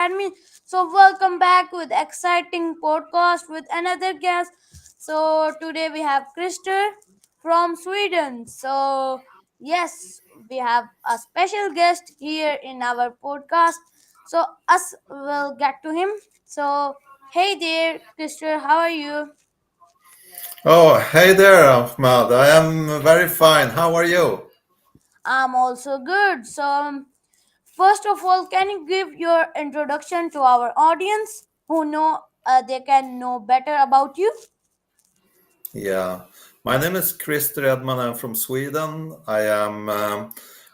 Edman. So welcome back with exciting podcast with another guest. So today we have Christer from Sweden. So yes, we have a special guest here in our podcast. So us will get to him. So hey there, Christer, how are you? Oh, hey there, Ahmad. I am very fine. How are you? I'm also good. So first of all, can you give your introduction to our audience who know they can know better about you? Yeah, my name is Christer Edman. I'm from Sweden. I am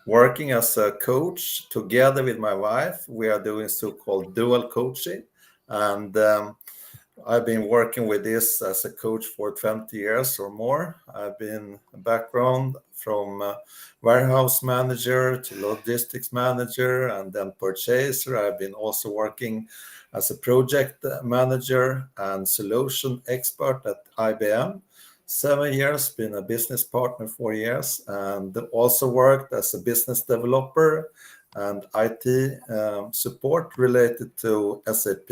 working as a coach together with my wife. We are doing so-called dual coaching, and I've been working with this as a coach for 20 years or more. I've been a background from warehouse manager to logistics manager and then purchaser. I've been also working as a project manager and solution expert at IBM. 7 years, been a business partner 4 years, and also worked as a business developer and IT support related to SAP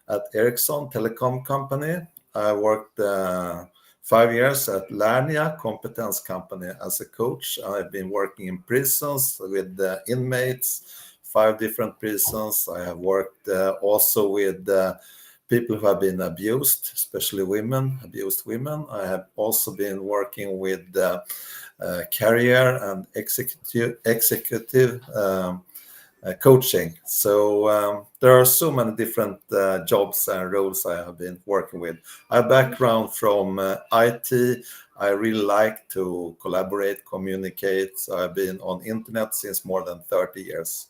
at Ericsson Telecom Company. I worked 5 years at Lernia Competence Company as a coach. I've been working in prisons with inmates, five different prisons. I have worked also with people who have been abused, especially women, abused women. I have also been working with career and executive coaching. So there are so many different jobs and roles I have been working with. I have background from IT. I really like to collaborate, communicate. So I've been on internet since more than 30 years.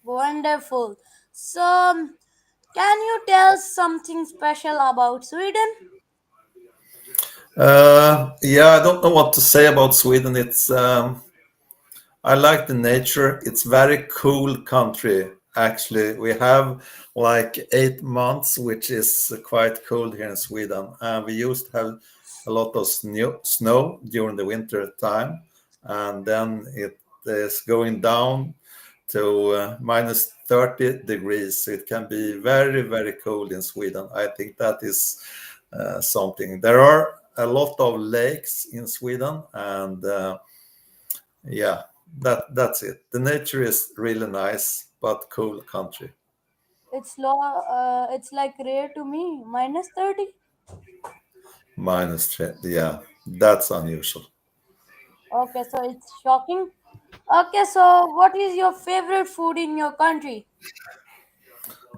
Wonderful. So, can you tell something special about Sweden? Yeah, I don't know what to say about Sweden. It's I like the nature. It's very cool country. Actually, we have like 8 months, which is quite cold here in Sweden. And we used to have a lot of snow during the winter time, and then it is going down to minus 30 degrees. So it can be very, very cold in Sweden. I think that is something. There are a lot of lakes in Sweden, and yeah, that's it. The nature is really nice, but cool country. It's low. It's like rare to me. Minus 30. Minus 20, yeah, that's unusual. Okay, so it's shocking. Okay, so what is your favorite food in your country?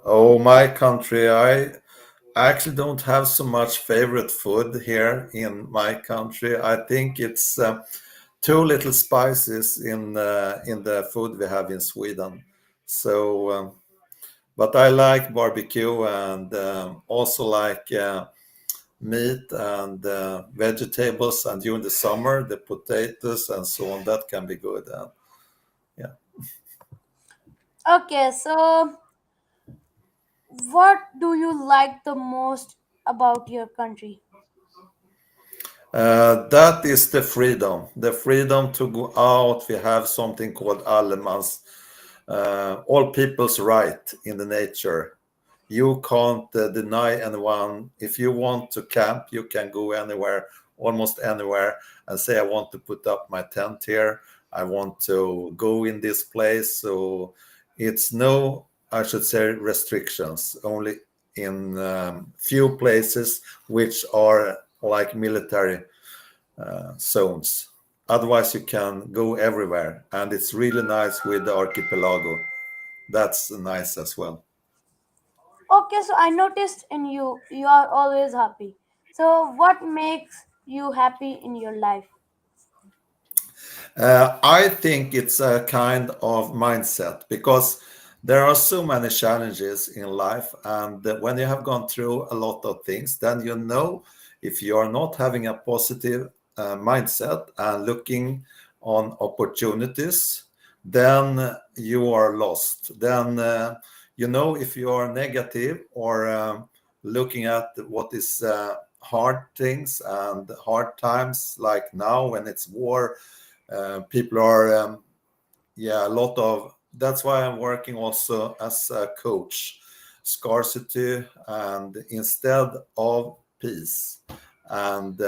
Oh, my country, I actually don't have so much favorite food here in my country. I think it's too little spices in the food we have in Sweden. So, but I like barbecue and also like meat and vegetables, and during the summer the potatoes and so on, that can be good. Yeah. Okay, so what do you like the most about your country? That is the freedom to go out. We have something called allemans, all people's right in the nature. You can't deny anyone. If you want to camp, you can go anywhere, almost anywhere, and say, I want to put up my tent here. I want to go in this place. So it's no, I should say, restrictions, only in few places which are like military zones. Otherwise, you can go everywhere. And it's really nice with the archipelago. That's nice as well. Okay, so I noticed in you, you are always happy. So, what makes you happy in your life? I think it's a kind of mindset because there are so many challenges in life. And when you have gone through a lot of things, then you know if you are not having a positive mindset and looking on opportunities, then you are lost. Then you know if you are negative or looking at what is hard things and hard times, like now when it's war, people are yeah, a lot of that's why I'm working also as a coach. Scarcity and instead of peace. And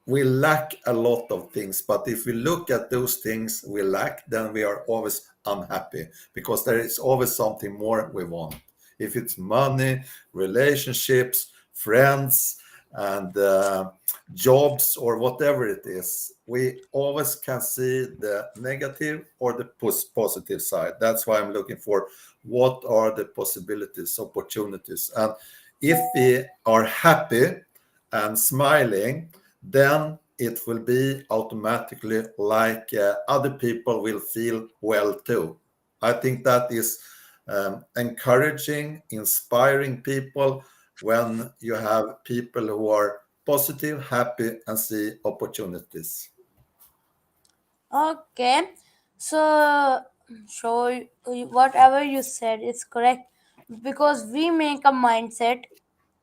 we lack a lot of things, but if we look at those things we lack, then we are always unhappy because there is always something more we want. If it's money, relationships, friends, and jobs, or whatever it is, we always can see the negative or the positive side. That's why I'm looking for what are the possibilities, opportunities. And if we are happy and smiling, then it will be automatically like other people will feel well too. I think that is encouraging, inspiring people when you have people who are positive, happy, and see opportunities. Okay, so whatever you said is correct because we make a mindset.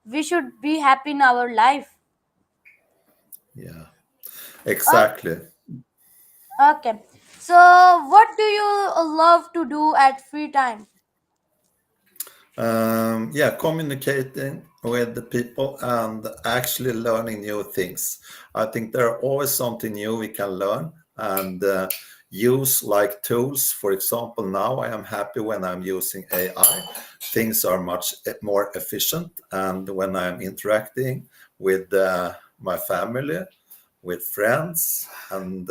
We should be happy in our life. Yeah, Oh, exactly. okay. So, what do you love to do at free time? Yeah, communicating with the people and actually learning new things. I think there are always something new we can learn and use like tools. For example, now I am happy when I'm using AI. Things are much more efficient, and when I'm interacting with my family, with friends, and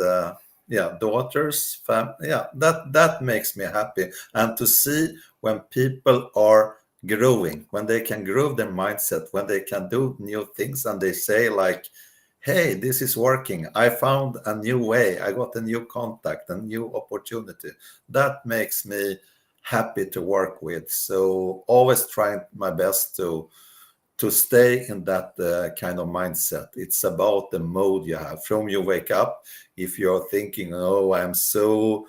yeah, daughters, yeah, that makes me happy. And to see when people are growing, when they can grow their mindset, when they can do new things, and they say like, hey, this is working, I found a new way, I got a new contact, a new opportunity, that makes me happy to work with. So always trying my best to stay in that kind of mindset. It's about the mode you have from you wake up. If you're thinking, oh, I'm so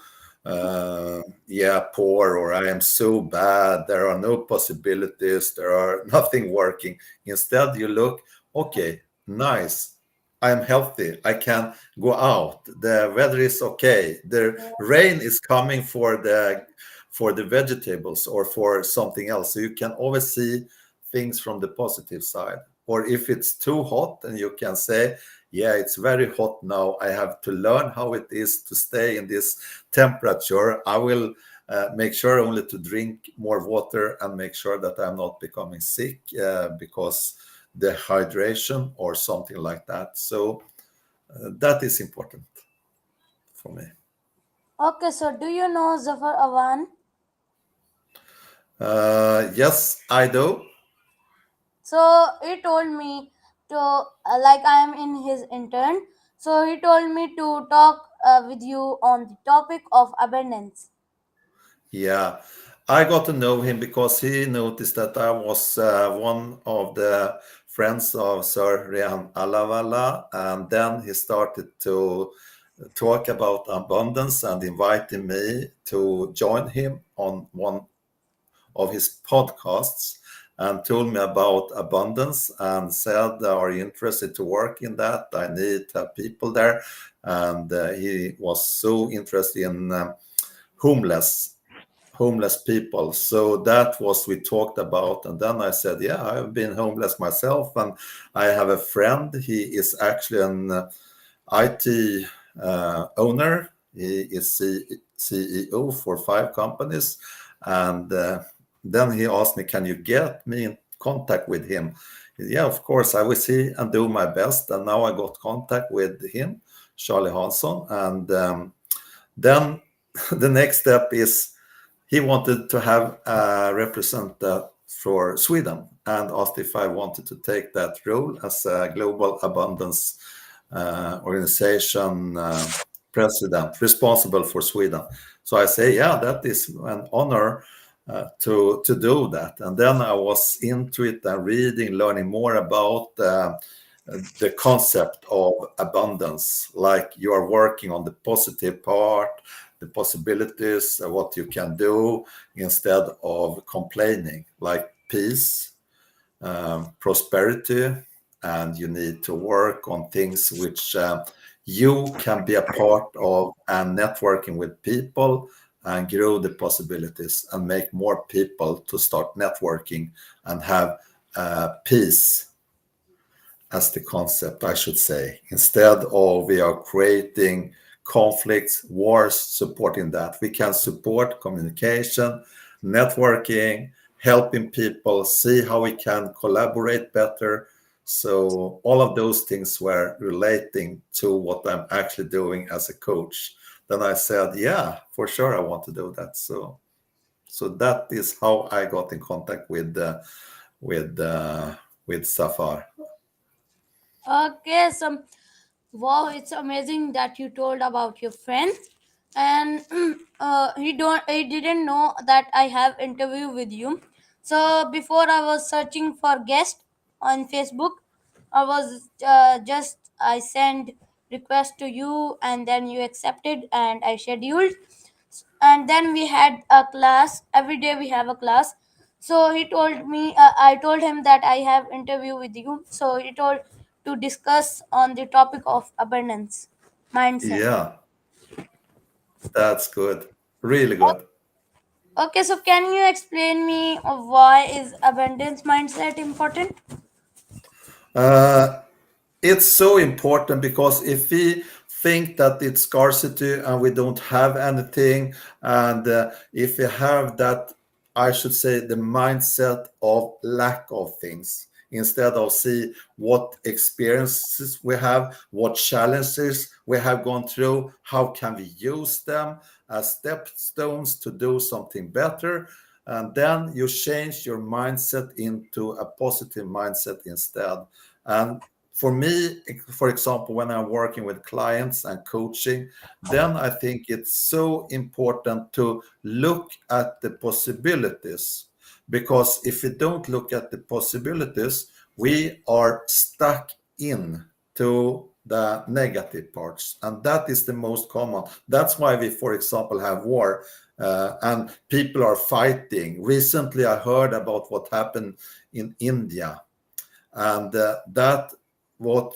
yeah, poor, or I am so bad, there are no possibilities, there are nothing working. Instead, you look, okay, nice, I'm healthy, I can go out, the weather is okay, the rain is coming for the vegetables or for something else. So you can always see things from the positive side. Or if it's too hot, and you can say, yeah, it's very hot now, I have to learn how it is to stay in this temperature. I will make sure only to drink more water and make sure that I'm not becoming sick because the hydration or something like that. So that is important for me. Okay, so do you know Zafar Awan? Yes, I do. So he told me to, like I am in his intern. So he told me to talk with you on the topic of abundance. Yeah, I got to know him because he noticed that I was one of the friends of Sir Rehan Alavala, and then he started to talk about abundance and invited me to join him on one of his podcasts and told me about abundance and said, are you interested to work in that? I need to have people there. And he was so interested in homeless homeless people. So that was we talked about. And then I said, yeah, I've been homeless myself. And I have a friend. He is actually an IT owner. He is CEO for 5 companies. And then he asked me, can you get me in contact with him? Yeah, of course, I will see and do my best. And now I got contact with him, Charlie Hansson. And then the next step is he wanted to have a representative for Sweden and asked if I wanted to take that role as a global abundance organization president responsible for Sweden. So I say, yeah, that is an honor to do that. And then I was into it and reading, learning more about the concept of abundance, like you are working on the positive part, the possibilities, what you can do instead of complaining, like peace, prosperity, and you need to work on things which you can be a part of and networking with people and grow the possibilities and make more people to start networking and have peace as the concept, I should say. Instead of we are creating conflicts, wars, supporting that. We can support communication, networking, helping people see how we can collaborate better. So all of those things were relating to what I'm actually doing as a coach. Then I said, yeah, for sure, I want to do that. So that is how I got in contact with with Safar. Okay, so wow, it's amazing that you told about your friend, and he didn't know that I have interview with you. So before I was searching for guest on Facebook, I was just I sent request to you, and then you accepted, and I scheduled, and then we had a class. Every day we have a class. So he told me, I told him that I have interview with you. So he told to discuss on the topic of abundance mindset. Yeah, that's good. Really good. Okay, so can you explain me why is abundance mindset important? Uh, it's so important because if we think that it's scarcity and we don't have anything, and if we have that, I should say, the mindset of lack of things, instead of see what experiences we have, what challenges we have gone through, how can we use them as stepstones to do something better, and then you change your mindset into a positive mindset instead. And for me, for example, when I'm working with clients and coaching, then I think it's so important to look at the possibilities. Because if we don't look at the possibilities, we are stuck in to the negative parts. And that is the most common. That's why we, for example, have war and people are fighting. Recently, I heard about what happened in India, and that what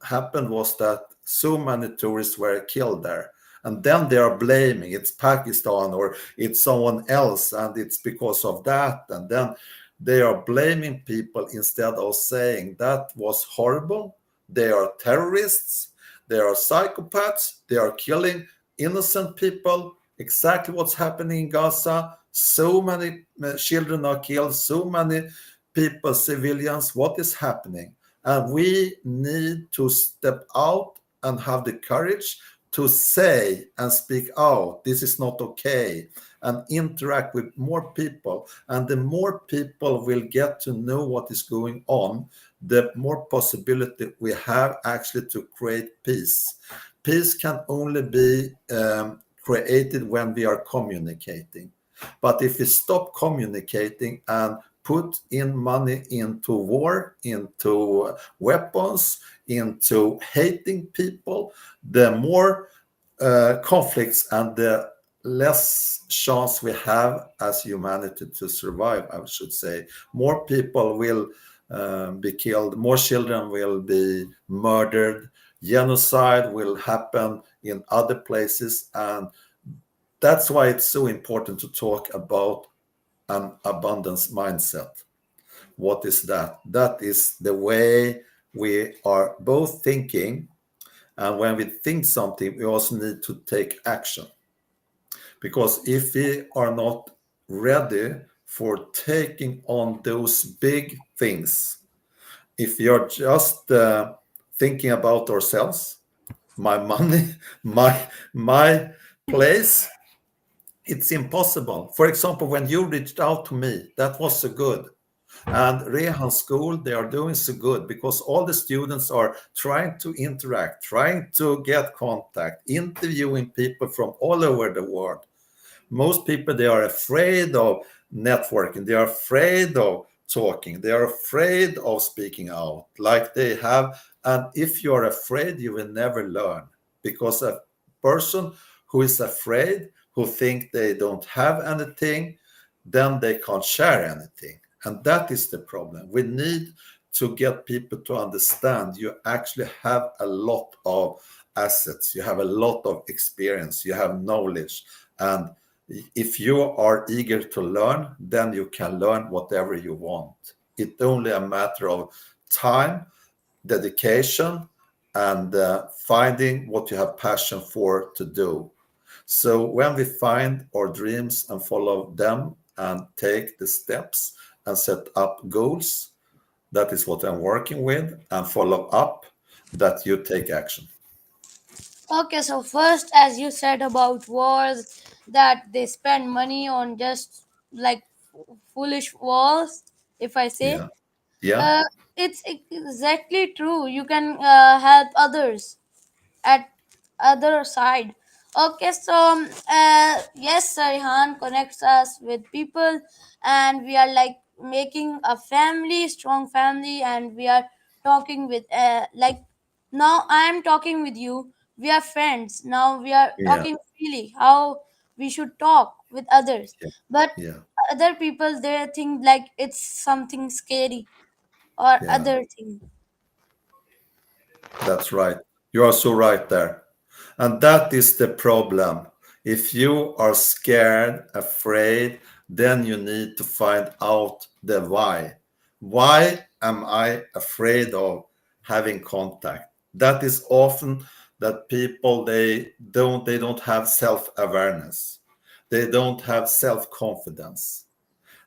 happened was that so many tourists were killed there, and then they are blaming it's Pakistan or it's someone else, and it's because of that, and then they are blaming people instead of saying that was horrible, they are terrorists, they are psychopaths, they are killing innocent people, exactly what's happening in Gaza. So many children are killed, so many people, civilians, what is happening? And we need to step out and have the courage to say and speak out, this is not okay, and interact with more people. And the more people will get to know what is going on, the more possibility we have actually to create peace. Peace can only be created when we are communicating. But if we stop communicating and put in money into war, into weapons, into hating people, the more conflicts and the less chance we have as humanity to survive, I should say. More people will be killed, more children will be murdered, genocide will happen in other places, and that's why it's so important to talk about an abundance mindset. What is that? That is the way we are both thinking. And when we think something, we also need to take action. Because if we are not ready for taking on those big things, if you're just thinking about ourselves, my money, my place, it's impossible. For example, when you reached out to me, that was so good. And Rehan School, they are doing so good because all the students are trying to interact, trying to get contact, interviewing people from all over the world. Most people, they are afraid of networking, they are afraid of talking, they are afraid of speaking out like they have. And if you are afraid, you will never learn, because a person who is afraid, who think they don't have anything, then they can't share anything. And that is the problem. We need to get people to understand you actually have a lot of assets, you have a lot of experience, you have knowledge, and If you are eager to learn, then you can learn whatever you want. It's only a matter of time, dedication, and finding what you have passion for to do. So when we find our dreams and follow them and take the steps and set up goals, that is what I'm working with, and follow up, that you take action. Okay, so first, as you said about wars, that they spend money on just like foolish wars, if I say, Yeah. Yeah. uh, it's exactly true. You can help others at other side. Okay, so yes, Rehan connects us with people, and we are like making a family, strong family, and we are talking with like now I am talking with you. We are friends now. We are Yeah. talking freely how we should talk with others, Yeah. but Yeah. other people they think like it's something scary or Yeah. other thing. That's right. You are so right there. And that is the problem. If you are scared, afraid, then you need to find out the why. Why am I afraid of having contact? That is often that people they don't have self-awareness. They don't have self-confidence.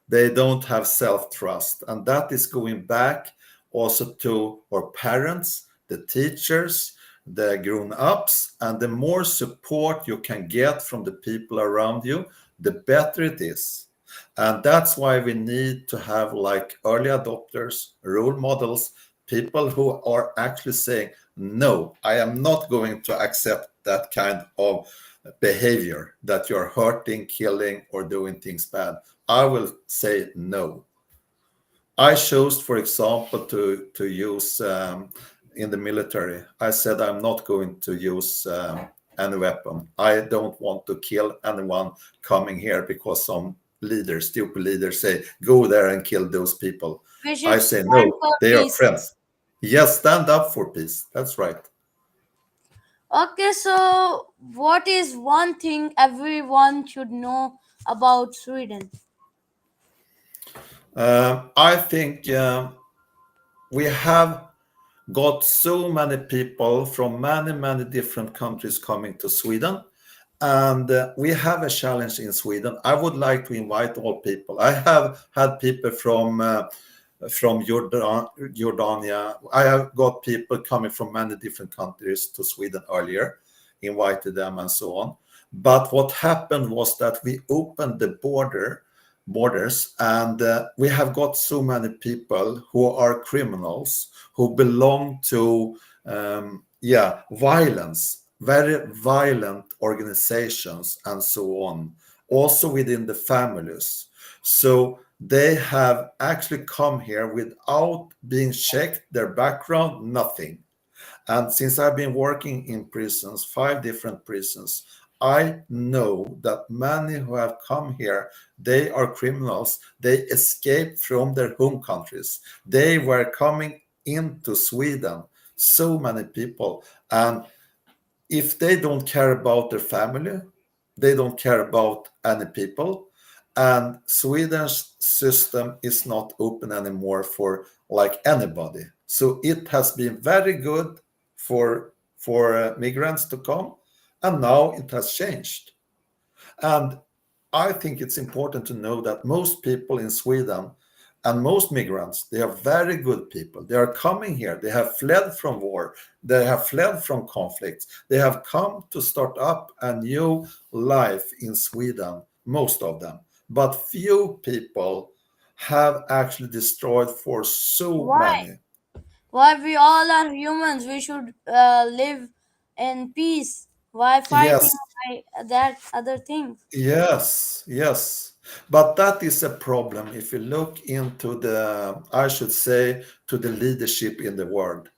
They don't have self-trust, and that is going back also to our parents, the teachers, the grown-ups, and the more support you can get from the people around you, the better it is. And that's why we need to have like early adopters, role models, people who are actually saying, no, I am not going to accept that kind of behavior, that you're hurting, killing, or doing things bad. I will say no. I chose, for example, to use in the military. I said I'm not going to use any weapon. I don't want to kill anyone coming here because some leaders, stupid leaders, say go there and kill those people. We I should say stand no. for They are peace. friends. Yes, stand up for peace. That's right. Okay, so what is one thing everyone should know about Sweden? I think we have got so many people from many different countries coming to Sweden. And we have a challenge in Sweden. I would like to invite all people. I have had people from Jordania. I have got people coming from many different countries to Sweden earlier, invited them and so on. But what happened was that we opened the borders, and we have got so many people who are criminals who belong to violence, very violent organizations and so on, also within the families. So they have actually come here without being checked, their background, nothing. And since I've been working in prisons, 5 different prisons, I know that many who have come here, they are criminals. They escaped from their home countries. They were coming into Sweden, so many people. And if they don't care about their family, they don't care about any people. And Sweden's system is not open anymore for like anybody. So it has been very good for migrants to come, and now it has changed. And I think it's important to know that most people in Sweden and most migrants, they are very good people. They are coming here. They have fled from war. They have fled from conflicts. They have come to start up a new life in Sweden, most of them. But few people have actually destroyed for so Why? many. Why we all are humans? We should live in peace. Why fighting Yes, by that other thing? yes. But that is a problem if you look into the, I should say, to the leadership in the world.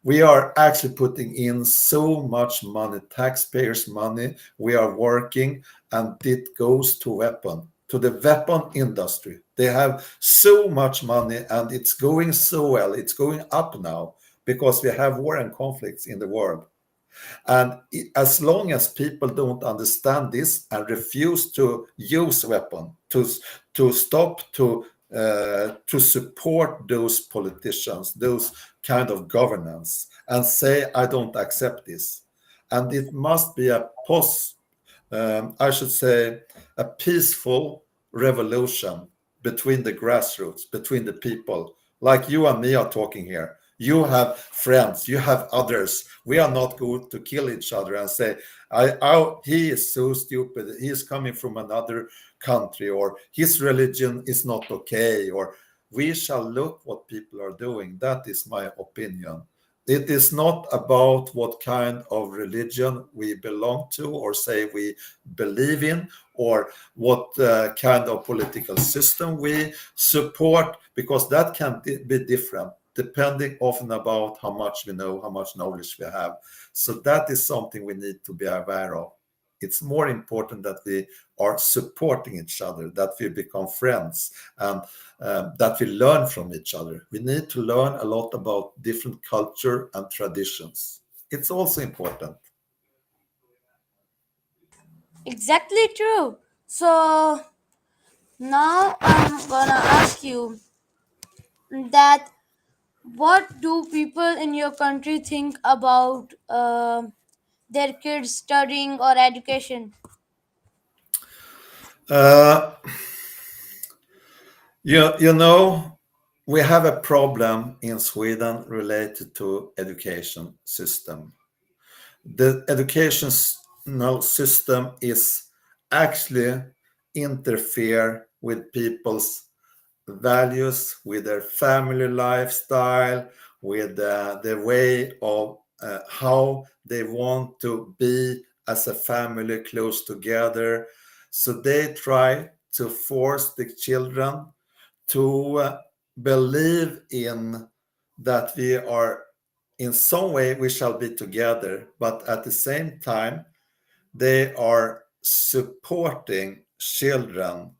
We are actually putting in so much money, taxpayers' money. We are working, and it goes to the weapon industry. They have so much money, and it's going so well. It's going up now because we have war and conflicts in the world. And as long as people don't understand this and refuse to use weapon, to stop to support those politicians, those kind of governance, and say, I don't accept this. And it must be a I should say, a peaceful revolution between the grassroots, between the people. Like you and me are talking here. You have friends, you have others. We are not going to kill each other and say, he is so stupid. He is coming from another country, or his religion is not okay, or we shall look what people are doing. That is my opinion. It is not about what kind of religion we belong to or say we believe in, or what kind of political system we support, because that can be different depending often about how much we know, how much knowledge we have. So that is something we need to be aware of. It's more important that we are supporting each other, that we become friends, and that we learn from each other. We need to learn a lot about different culture and traditions. It's also important. Exactly true. So now I'm gonna ask you that what do people in your country think about their kids studying or education? Uh, you know, we have a problem in Sweden related to education system. The educational system is actually interfere with people's values, with their family lifestyle, with the way of how they want to be as a family close together. So they try to force the children to believe in that we are in some way we shall be together, but at the same time they are supporting children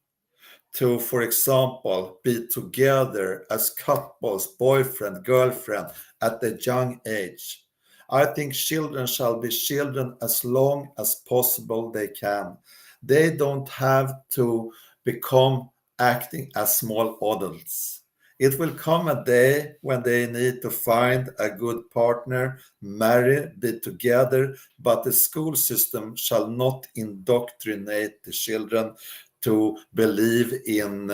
to, for example, be together as couples, boyfriend, girlfriend, at a young age. I think children shall be children as long as possible they can. They don't have to become acting as small adults. It will come a day when they need to find a good partner, marry, be together, but the school system shall not indoctrinate the children to believe in,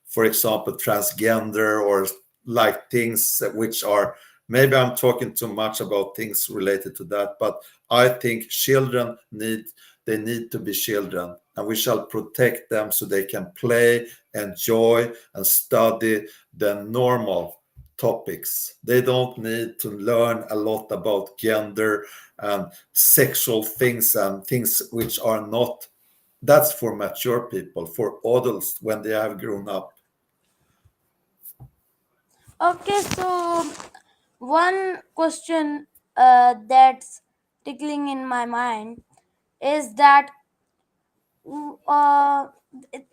for example, transgender, or like things which are, maybe I'm talking too much about things related to that, but I think children need to be children, and we shall protect them so they can play, enjoy, and study the normal topics. They don't need to learn a lot about gender and sexual things and things which are not. That's for mature people, for adults when they have grown up. Okay, so one question that's tickling in my mind is that uh,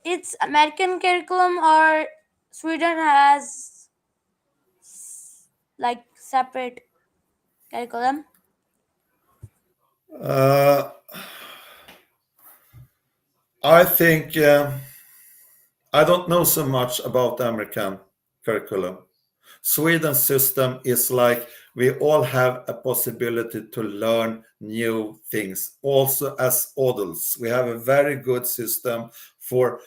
it's American curriculum or Sweden has like separate curriculum? Uh, I think I don't know so much about the American curriculum. Sweden's system is like we all have a possibility to learn new things. Also, as adults, we have a very good system for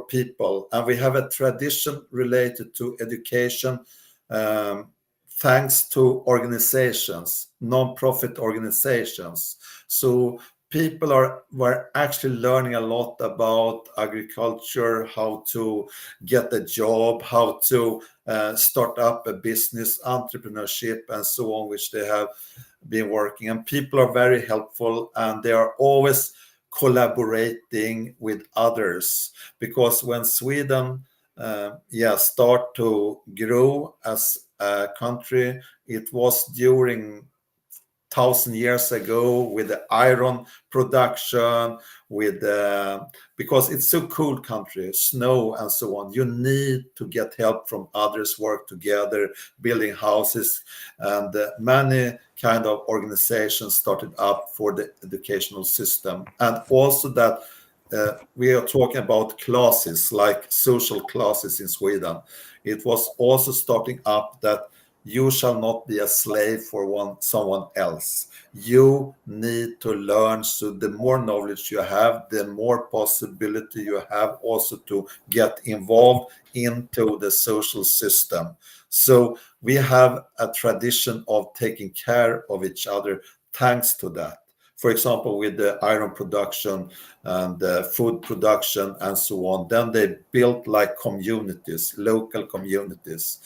people, and we have a tradition related to education, um, thanks to organizations, non-profit organizations. So people were actually learning a lot about agriculture, how to get a job, how to start up a business, entrepreneurship, and so on, which they have been working. And people are very helpful, and they are always collaborating with others, because when Sweden start to grow as a country, it was during thousand years ago with the iron production, with because it's so cold country, snow and so on. You need to get help from others, work together, building houses, and many kind of organizations started up for the educational system, and also that. We are talking about classes like social classes in Sweden. It was also starting up that you shall not be a slave for someone else. You need to learn. So the more knowledge you have, the more possibility you have also to get involved into the social system. So we have a tradition of taking care of each other thanks to that. For example, with the iron production and the food production and so on, then they built like communities, local communities,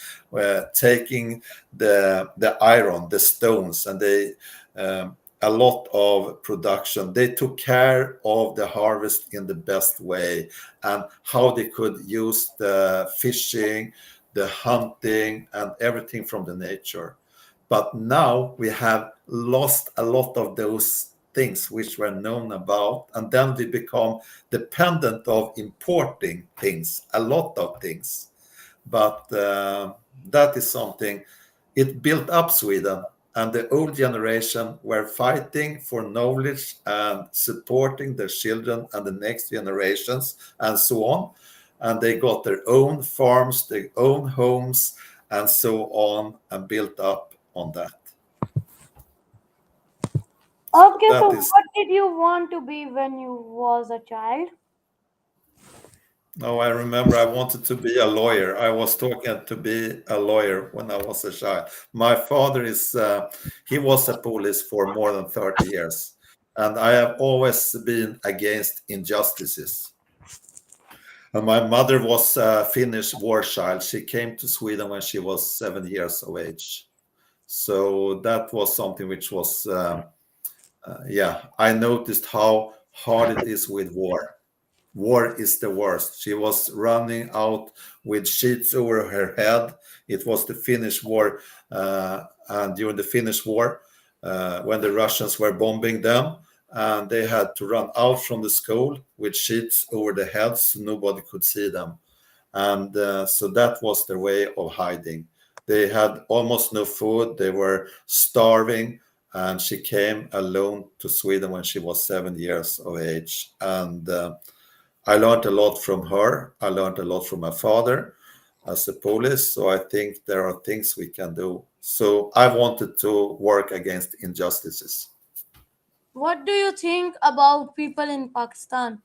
taking the iron, the stones, and they a lot of production. They took care of the harvest in the best way and how they could use the fishing, the hunting, and everything from the nature. But now we have lost a lot of those things which were known about, and then we become dependent of importing things, a lot of things. But that is something, it built up Sweden, and the old generation were fighting for knowledge and supporting their children and the next generations and so on. And they got their own farms, their own homes, and so on, and built up on that. Okay, so That is, what did you want to be when you was a child? no, I remember I wanted to be a lawyer. I was talking to be a lawyer when I was a child. My father he was a police for more than 30 years. And I have always been against injustices. And my mother was a Finnish war child. She came to Sweden when she was 7 years of age. So that was something which was, yeah, I noticed how hard it is with war. War is the worst. She was running out with sheets over her head. It was the Finnish war, and during the Finnish war, when the Russians were bombing them, and they had to run out from the school with sheets over their heads so nobody could see them. And so that was their way of hiding. They had almost no food. They were starving. And she came alone to Sweden when she was 7 years of age. And I learned a lot from her. I learned a lot from my father as a police. So I think there are things we can do. So I wanted to work against injustices. What do you think about people in Pakistan?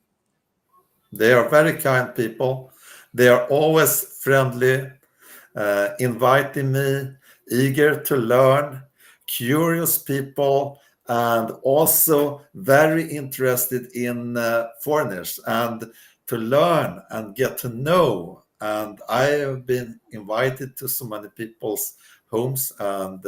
They are very kind people. They are always friendly, inviting me, eager to learn, curious people, and also very interested in foreigners and to learn and get to know. And I have been invited to so many people's homes, and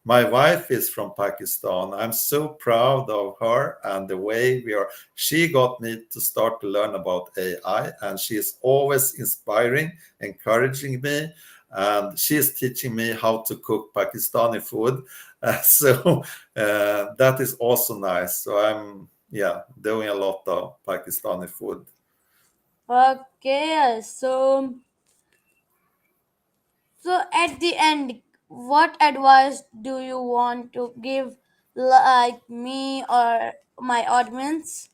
my wife is from Pakistan. I'm so proud of her and the way we are. She got me to start to learn about AI, and she is always inspiring, encouraging me, and she is teaching me how to cook Pakistani food. So that is also nice. So I'm, yeah, doing a lot of Pakistani food. Okay, so at the end, what advice do you want to give, like me or my audience?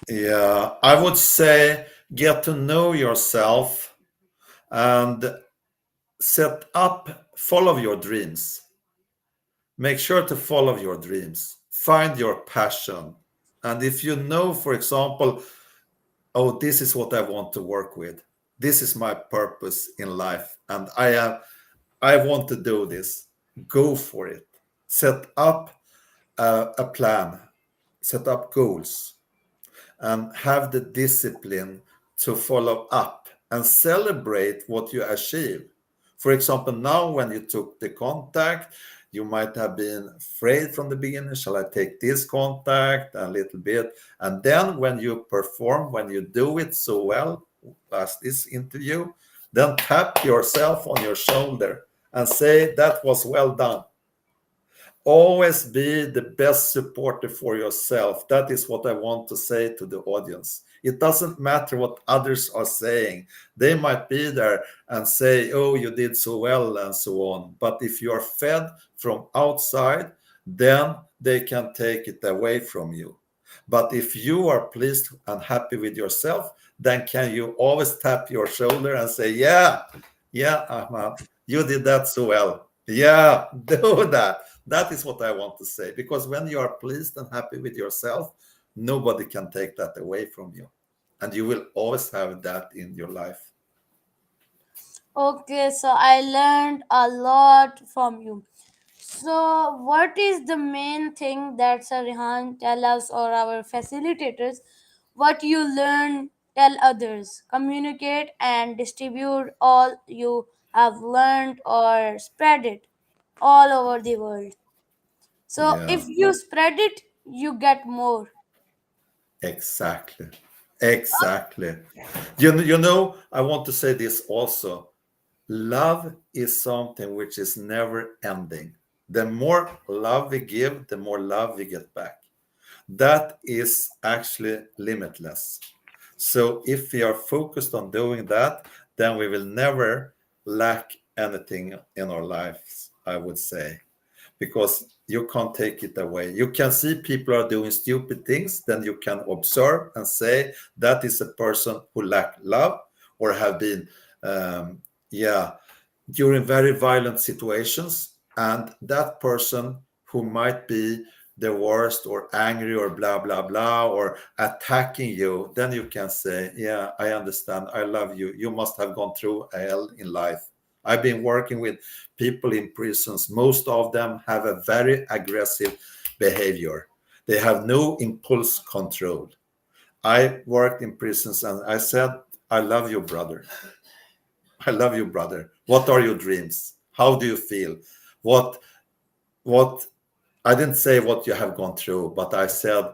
Yeah, I would say get to know yourself and set up, follow your dreams. Make sure to follow your dreams. Find your passion. And if you know, for example, oh, this is what I want to work with. This is my purpose in life. And I want to do this. Go for it. Set up a plan. Set up goals and have the discipline to follow up and celebrate what you achieve. For example, now when you took the contact, you might have been afraid from the beginning, shall I take this contact a little bit? And then when you perform, when you do it so well as this interview, then tap yourself on your shoulder and say that was well done. Always be the best supporter for yourself. That is what I want to say to the audience. It doesn't matter what others are saying. They might be there and say, oh, you did so well, and so on. But if you are fed from outside, then they can take it away from you. But if you are pleased and happy with yourself, then can you always tap your shoulder and say, yeah, Ahmad, you did that so well. Yeah, do that. That is what I want to say. Because when you are pleased and happy with yourself, nobody can take that away from you. And you will always have that in your life. Okay, so I learned a lot from you. So, what is the main thing that Sir Rehan tell us or our facilitators? What you learn, tell others. Communicate and distribute all you have learned or spread it all over the world. So, if Yeah, you spread it, you get more. exactly. Exactly. You know, I want to say this also. Love is something which is never ending. The more love we give, the more love we get back. That is actually limitless. So if we are focused on doing that, then we will never lack anything in our lives, I would say, because you can't take it away. You can see people are doing stupid things, then you can observe and say that is a person who lack love or have been, yeah, during very violent situations, and that person who might be the worst or angry or blah blah blah or attacking you, then you can say, yeah, I understand, I love you, you must have gone through hell in life. I've been working with people in prisons. Most of them have a very aggressive behavior. They have no impulse control. I worked in prisons and I said, I love you, brother. I love you, brother. What are your dreams? How do you feel? What what I didn't say what you have gone through, but I said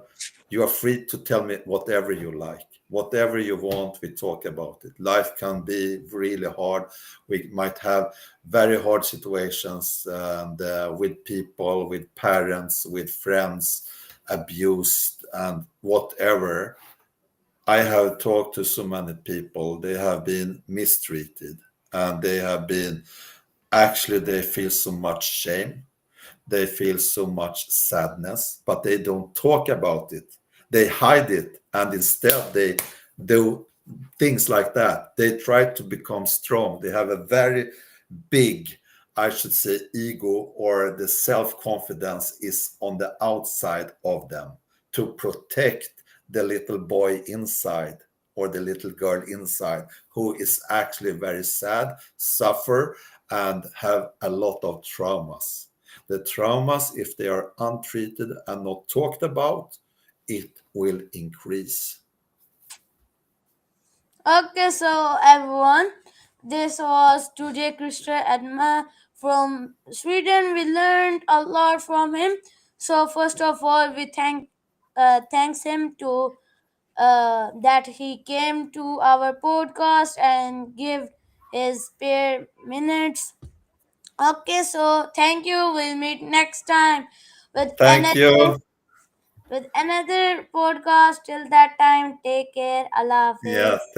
you are free to tell me whatever you like. Whatever you want, we talk about it. Life can be really hard. We might have very hard situations and with people, with parents, with friends, abused, and whatever. I have talked to so many people. They have been mistreated and they have been actually, they feel so much shame. They feel so much sadness, but they don't talk about it. They hide it and instead they do things like that. They try to become strong. They have a very big, I should say, ego, or the self confidence is on the outside of them to protect the little boy inside or the little girl inside who is actually very sad, suffer, and have a lot of traumas. The traumas, if they are untreated and not talked about, it will increase. Okay, so everyone, this was today Christer Edman from Sweden. We learned a lot from him. So first of all, we thanks him to that he came to our podcast and give his spare minutes. Okay, so thank you. We'll meet next time with Thank another you. with another podcast. Till that time, take care. Allah Yeah, Hafiz. thank